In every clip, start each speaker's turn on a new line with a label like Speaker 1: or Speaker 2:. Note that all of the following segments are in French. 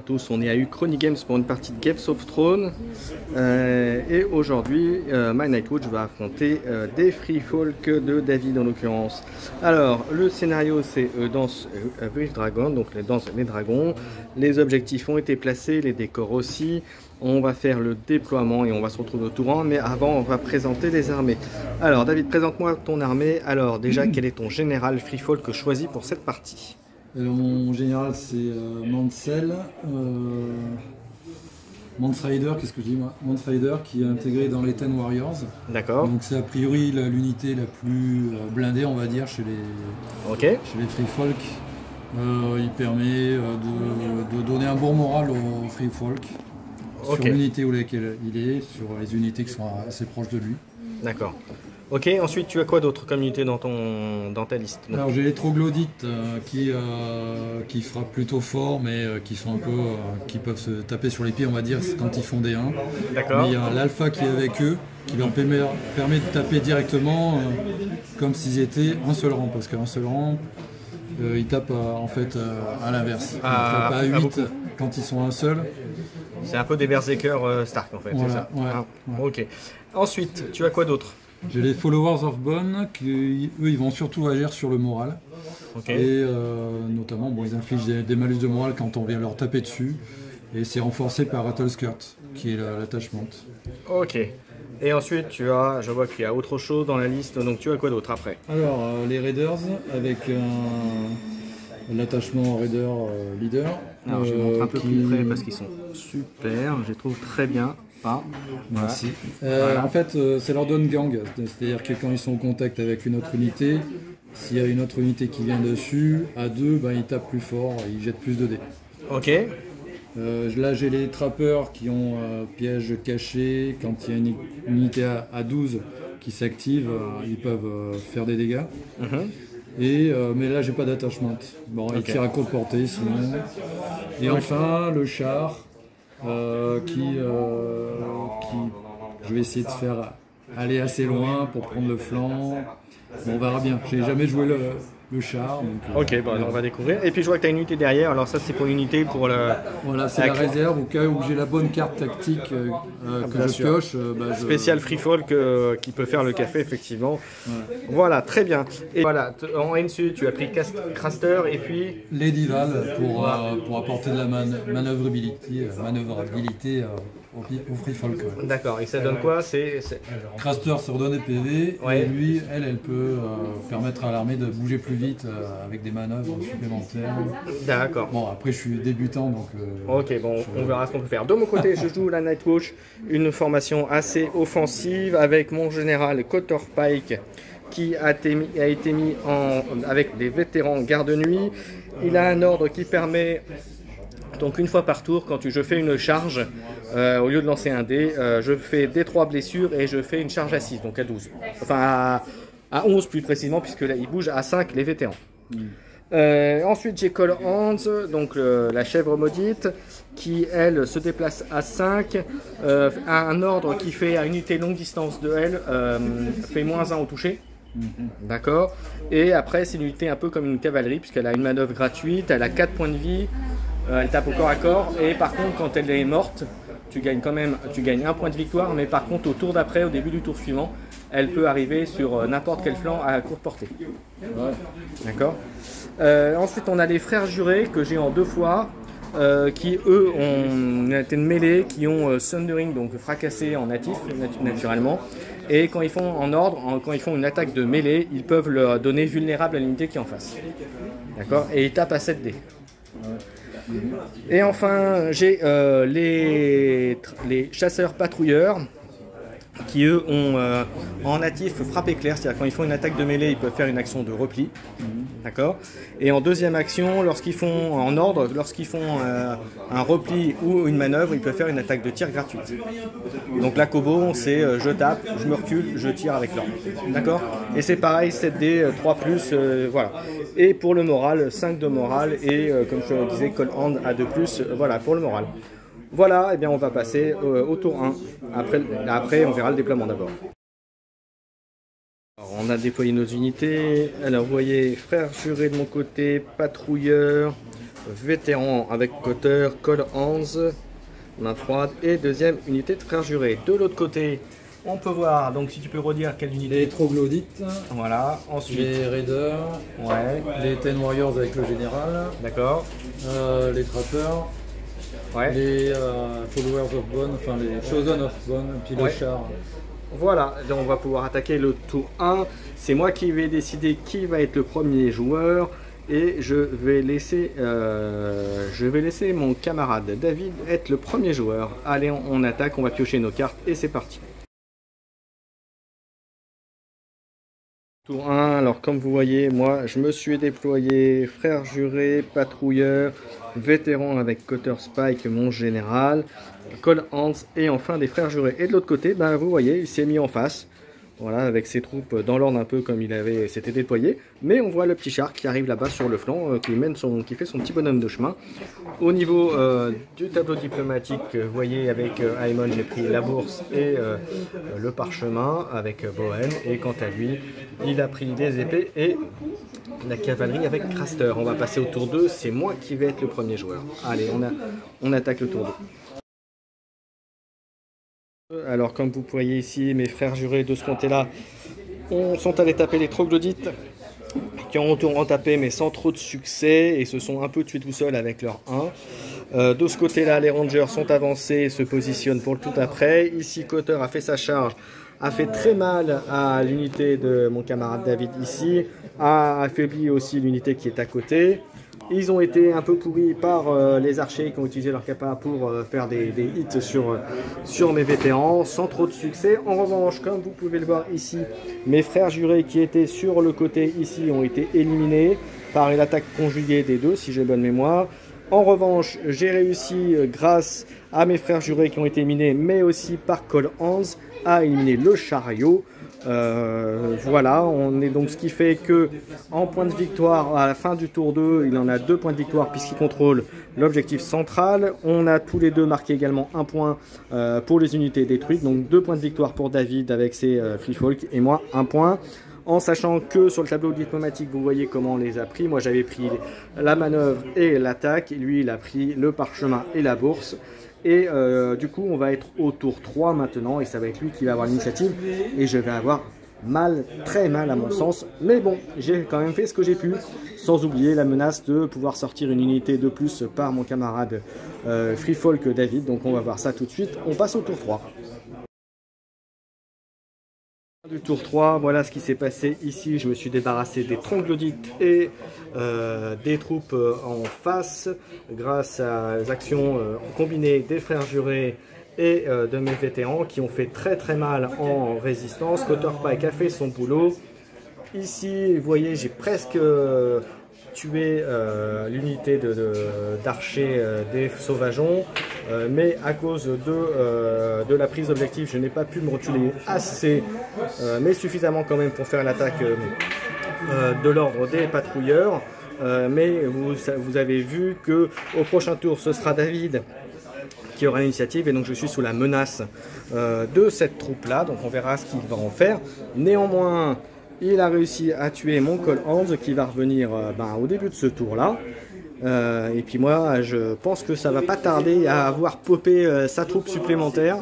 Speaker 1: tous, on est à Uchronie Games pour une partie de Games of Thrones. Et aujourd'hui, My Nightwatch va affronter des Free Folk de David en l'occurrence. Alors, le scénario c'est Danse with Dragon, donc les danses les dragons. Les objectifs ont été placés, les décors aussi. On va faire le déploiement et on va se retrouver au tour 1, mais avant on va présenter les armées. Alors David, présente-moi ton armée. Alors déjà, quel est ton général Free Folk choisi pour cette partie?
Speaker 2: Alors, mon général c'est Mansell, Mance Rider, qu'est-ce que je dis moi, Mance Rider qui est intégré dans les Ten Warriors.
Speaker 1: D'accord.
Speaker 2: Donc c'est a priori l'unité la plus blindée on va dire chez les Free Folk. Il permet de donner un bon moral aux Free Folk. Sur l'unité où laquelle il est, sur les unités qui sont assez proches de lui. D'accord.
Speaker 1: Ok, ensuite tu as quoi d'autre comme unité dans ta liste?
Speaker 2: Alors j'ai les troglodytes qui frappent plutôt fort mais qui sont un peu qui peuvent se taper sur les pieds on va dire quand ils font des 1.
Speaker 1: D'accord.
Speaker 2: Mais il y a l'alpha qui est avec eux qui leur permet de taper directement comme s'ils étaient un seul rang parce qu'un seul rang ils tapent en fait à l'inverse. Ils tapent à 8 quand ils sont un seul.
Speaker 1: C'est un peu des berserkers Stark en fait,
Speaker 2: voilà,
Speaker 1: c'est ça?
Speaker 2: Ouais.
Speaker 1: Ok. Ensuite, tu as quoi d'autre?
Speaker 2: J'ai les Followers of Bone qui, eux, ils vont surtout agir sur le moral. Et notamment, bon, ils infligent des malus de moral quand on vient leur taper dessus. Et c'est renforcé par Rattleskirt, qui est l'attachement.
Speaker 1: Ok. Et ensuite, je vois qu'il y a autre chose dans la liste, donc tu as quoi d'autre après?
Speaker 2: Alors, les Raiders, avec l'attachement Raider Leader.
Speaker 1: Alors, je montre un peu plus près parce qu'ils sont super, je les trouve très bien. Ah,
Speaker 2: merci. Voilà. En fait, c'est leur donne gang, c'est-à-dire que quand ils sont en contact avec une autre unité, s'il y a une autre unité qui vient dessus, à 2, ben, ils tapent plus fort, ils jettent plus de dés.
Speaker 1: Ok.
Speaker 2: Là, j'ai les trappeurs qui ont piège caché. Quand il y a une unité à 12 qui s'active, ils peuvent faire des dégâts. Mais là, j'ai pas d'attachement. Bon, ils tirent à courte portée sinon. Et enfin, le char. Je vais essayer de faire aller assez loin pour prendre le flanc. Bon, on verra bien. J'ai jamais joué le char. Donc,
Speaker 1: on va découvrir. Et puis je vois que tu as une unité derrière. Alors ça c'est pour l'unité pour le...
Speaker 2: Voilà, c'est la réserve au cas où j'ai la bonne carte tactique que je pioche.
Speaker 1: Spécial Free Folk qui peut faire le café effectivement. Voilà, très bien. Et voilà, en NSU tu as pris Craster et puis...
Speaker 2: Lady-Val pour apporter de la manœuvrabilité au Free Folk.
Speaker 1: D'accord, et ça donne quoi?
Speaker 2: Craster se redonne des PV et lui, elle peut permettre à l'armée de bouger plus vite avec des manœuvres supplémentaires.
Speaker 1: D'accord.
Speaker 2: Bon, après je suis débutant donc...
Speaker 1: on verra ce qu'on peut faire. De mon côté, je joue la Nightwatch, une formation assez offensive avec mon général Cotter Pike qui a été mis avec des vétérans garde-nuit. Il a un ordre qui permet... Donc une fois par tour, quand je fais une charge, au lieu de lancer un dé, je fais des 3 blessures et je fais une charge à 6, donc à 12. Enfin à 11 plus précisément, puisque là il bouge à 5 les vétérans. Ensuite j'ai Call Hands, donc la chèvre maudite, qui elle se déplace à 5, a un ordre qui fait à unité longue distance de elle, fait -1 au toucher. D'accord. Et après c'est une unité un peu comme une cavalerie, puisqu'elle a une manœuvre gratuite, elle a 4 points de vie. Elle tape au corps à corps et par contre quand elle est morte, tu gagnes 1 point de victoire, mais par contre au tour d'après, au début du tour suivant, elle peut arriver sur n'importe quel flanc à courte portée. D'accord. Ensuite on a les frères jurés que j'ai en 2 fois, qui eux ont été de mêlée, qui ont Sundering, donc fracassé en natif naturellement. Et quand ils font en ordre, quand ils font une attaque de mêlée, ils peuvent le donner vulnérable à l'unité qui est en face. D'accord. Et ils tapent à 7 dés. Et enfin, j'ai les chasseurs patrouilleurs qui eux ont en natif frappe éclair, c'est-à-dire quand ils font une attaque de mêlée, ils peuvent faire une action de repli. D'accord. Et en deuxième action, lorsqu'ils font un repli ou une manœuvre, ils peuvent faire une attaque de tir gratuite. Donc la combo, c'est je tape, je me recule, je tire avec l'ordre. D'accord. Et c'est pareil, 7D, 3+, voilà. Et pour le moral, 5 de moral et comme je le disais, Call Hand à 2+, voilà pour le moral. Voilà, et bien on va passer au tour 1. Après, on verra le déploiement d'abord. On a déployé nos unités. Alors, vous voyez, frères jurés de mon côté, patrouilleurs, vétéran avec cutter, Cold Hands, main froide et deuxième unité de frères jurés. De l'autre côté, on peut voir, donc si tu peux redire quelle unité.
Speaker 2: Les troglodytes.
Speaker 1: Voilà, ensuite.
Speaker 2: Les raiders.
Speaker 1: Ouais.
Speaker 2: Les Ten Warriors avec le général.
Speaker 1: D'accord.
Speaker 2: Les trappers.
Speaker 1: Ouais.
Speaker 2: Les Followers of Bone, enfin les Chosen of Bone, puis
Speaker 1: ouais.
Speaker 2: le char.
Speaker 1: Voilà, donc on va pouvoir attaquer le tour 1. C'est moi qui vais décider qui va être le premier joueur. Et je vais laisser mon camarade David être le premier joueur. Allez, on attaque, on va piocher nos cartes et c'est parti. Tour 1, alors comme vous voyez, moi je me suis déployé frère juré, patrouilleur, vétéran avec cutter spike, mon général, Cold Hands et enfin des frères jurés. Et de l'autre côté, ben, vous voyez, il s'est mis en face. Voilà, avec ses troupes dans l'ordre un peu comme il s'était déployé. Mais on voit le petit char qui arrive là-bas sur le flanc, qui fait son petit bonhomme de chemin. Au niveau du tableau diplomatique, vous voyez, avec Aemon, j'ai pris la bourse et le parchemin avec Bohème. Et quant à lui, il a pris les épées et la cavalerie avec Craster. On va passer au tour 2, c'est moi qui vais être le premier joueur. Allez, on attaque le tour 2. Alors comme vous voyez ici, mes frères jurés de ce côté-là sont allés taper les troglodytes qui ont tapé mais sans trop de succès et se sont un peu tués tout seuls avec leur 1. De ce côté-là, les rangers sont avancés et se positionnent pour le tout après. Ici, Cotter a fait sa charge, a fait très mal à l'unité de mon camarade David ici, a affaibli aussi l'unité qui est à côté. Ils ont été un peu pourris par les archers qui ont utilisé leur capa pour faire des hits sur mes vétérans, sans trop de succès. En revanche, comme vous pouvez le voir ici, mes frères jurés qui étaient sur le côté ici ont été éliminés par une attaque conjuguée des deux, si j'ai bonne mémoire. En revanche, j'ai réussi, grâce à mes frères jurés qui ont été éliminés, mais aussi par Cold Hands, à éliminer le chariot. Voilà, on est donc ce qui fait que en point de victoire à la fin du tour 2, il en a 2 points de victoire puisqu'il contrôle l'objectif central. On a tous les deux marqué également 1 point pour les unités détruites, donc 2 points de victoire pour David avec ses Free Folk et moi 1 point. En sachant que sur le tableau diplomatique, vous voyez comment on les a pris. Moi j'avais pris la manœuvre et l'attaque, lui il a pris le parchemin et la bourse. Et du coup on va être au tour 3 maintenant et ça va être lui qui va avoir l'initiative et je vais avoir mal, très mal à mon sens, mais bon, j'ai quand même fait ce que j'ai pu, sans oublier la menace de pouvoir sortir une unité de plus par mon camarade Free Folk David. Donc on va voir ça tout de suite. On passe au tour 3. Du tour 3, voilà ce qui s'est passé ici. Je me suis débarrassé des troglodytes et des troupes en face grâce aux actions combinées des frères jurés et de mes vétérans qui ont fait très très mal en résistance. Cotter Pike a fait son boulot. Ici, vous voyez, j'ai presque tué l'unité d'archers des sauvageons, mais à cause de la prise d'objectif, je n'ai pas pu me reculer assez, mais suffisamment quand même pour faire l'attaque de l'ordre des patrouilleurs. Mais vous avez vu que au prochain tour, ce sera David qui aura l'initiative et donc je suis sous la menace de cette troupe là, donc on verra ce qu'il va en faire. Néanmoins, il a réussi à tuer mon Cold Hands qui va revenir au début de ce tour là, et puis moi je pense que ça va pas tarder à avoir popé sa troupe supplémentaire,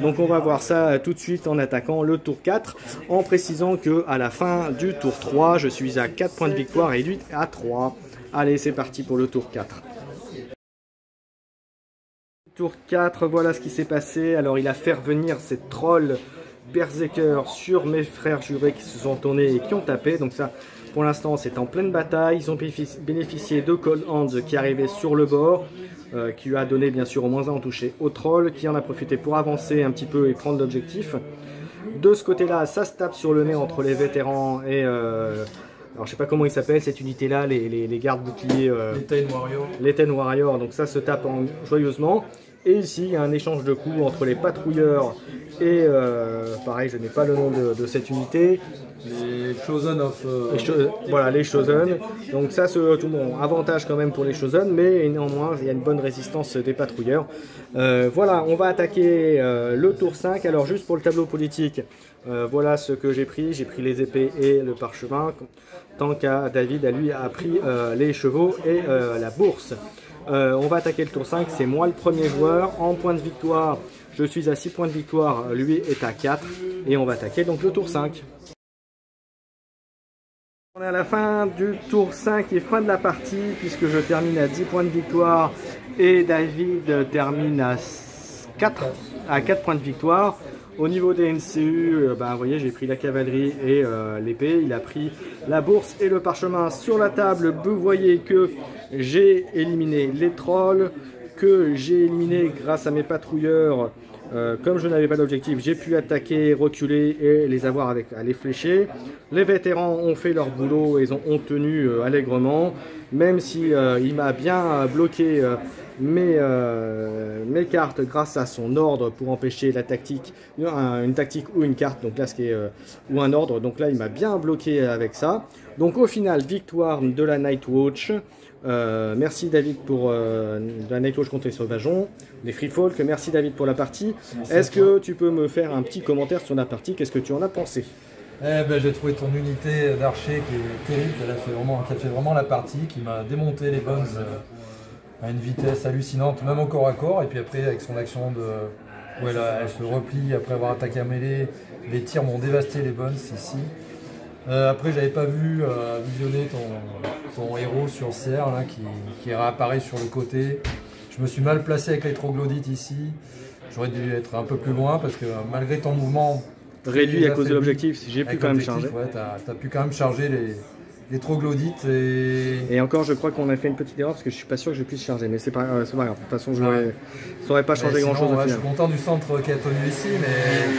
Speaker 1: donc on va voir ça tout de suite en attaquant le tour 4, en précisant que à la fin du tour 3 je suis à 4 points de victoire et lui à 3. Allez, c'est parti pour le tour 4. Tour 4, voilà ce qui s'est passé. Alors il a fait revenir ces trolls berserker sur mes frères jurés qui se sont tournés et qui ont tapé. Donc ça, pour l'instant, c'est en pleine bataille. Ils ont bénéficié de Cold Hands qui arrivait sur le bord, qui lui a donné bien sûr au moins 1 en touché au troll, qui en a profité pour avancer un petit peu et prendre l'objectif. De ce côté-là, ça se tape sur le nez entre les vétérans et... alors je sais pas comment il s'appelle cette unité là, les gardes boucliers,
Speaker 2: les Ten Warriors.
Speaker 1: Les Ten Warriors, donc ça se tape joyeusement. Et ici, il y a un échange de coups entre les patrouilleurs et, pareil, je n'ai pas le nom de cette unité.
Speaker 2: Les Chosen of...
Speaker 1: Voilà, les Chosen. Donc ça, c'est tout bon, avantage quand même pour les Chosen, mais néanmoins, il y a une bonne résistance des patrouilleurs. Voilà, on va attaquer le tour 5. Alors juste pour le tableau politique, voilà ce que j'ai pris. J'ai pris les épées et le parchemin, tant qu'à David, à lui, a pris les chevaux et la bourse. On va attaquer le tour 5, c'est moi le premier joueur. En points de victoire, je suis à 6 points de victoire, lui est à 4. Et on va attaquer donc le tour 5. On est à la fin du tour 5 et fin de la partie, puisque je termine à 10 points de victoire et David termine à 4 points de victoire. Au niveau des NCU, vous voyez, j'ai pris la cavalerie et l'épée. Il a pris la bourse et le parchemin sur la table. Vous voyez que j'ai éliminé les trolls, que j'ai éliminé grâce à mes patrouilleurs. Comme je n'avais pas d'objectif, j'ai pu attaquer, reculer et les avoir avec à les flécher. Les vétérans ont fait leur boulot et ont tenu allègrement, même si il m'a bien bloqué mes cartes grâce à son ordre pour empêcher la tactique, une tactique ou une carte, donc là ou un ordre, donc là il m'a bien bloqué avec ça. Donc au final, victoire de la Nightwatch. Merci David pour la Nightwatch contre les Sauvageons, les Free Folk. Merci David pour la partie. Est-ce que tu peux me faire un petit commentaire sur la partie? Qu'est-ce que tu en as pensé?
Speaker 2: J'ai trouvé ton unité d'archer qui est terrible, qui a fait vraiment la partie, qui m'a démonté les bones à une vitesse hallucinante, même au corps à corps. Et puis après, avec son action où elle se replie après avoir attaqué à mêlée, les tirs m'ont dévasté les bones ici. Après, j'avais pas vu visionner ton héros sur CR là, qui réapparaît sur le côté. Je me suis mal placé avec les troglodytes ici. J'aurais dû être un peu plus loin parce que malgré ton mouvement
Speaker 1: réduit à cause de l'objectif, j'ai pu quand même charger.
Speaker 2: Ouais, tu as pu quand même charger les troglodytes.
Speaker 1: Et encore, je crois qu'on a fait une petite erreur parce que je suis pas sûr que je puisse charger, mais c'est pas grave. De toute façon, ça n'aurait pas changé grand chose.
Speaker 2: Je suis content du centre qui a tenu ici, mais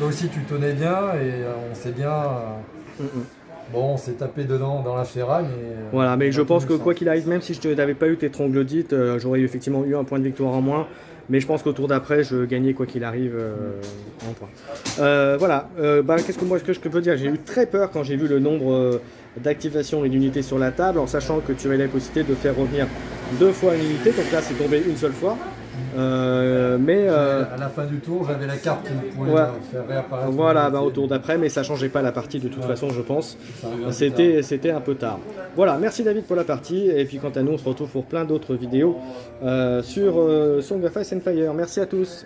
Speaker 2: toi aussi tu tenais bien et on sait bien. Bon, on s'est tapé dedans dans la ferraille.
Speaker 1: Voilà, mais je pense que quoi qu'il arrive, même si je n'avais pas eu tes troglodytes, j'aurais effectivement eu un point de victoire en moins. Mais je pense qu'au tour d'après, je gagnais quoi qu'il arrive en points. Voilà, qu'est-ce que je peux dire? J'ai eu très peur quand j'ai vu le nombre d'activations et d'unités sur la table, en sachant que tu avais la possibilité de faire revenir 2 fois une unité. Donc là, c'est tombé une seule fois.
Speaker 2: À la fin du tour, j'avais la carte qui pouvait faire réapparaître.
Speaker 1: Voilà, au tour d'après, mais ça changeait pas la partie de toute façon, je pense. C'était un peu tard. Voilà, merci David pour la partie. Et puis quant à nous, on se retrouve pour plein d'autres vidéos sur Song of Ice and Fire. Merci à tous.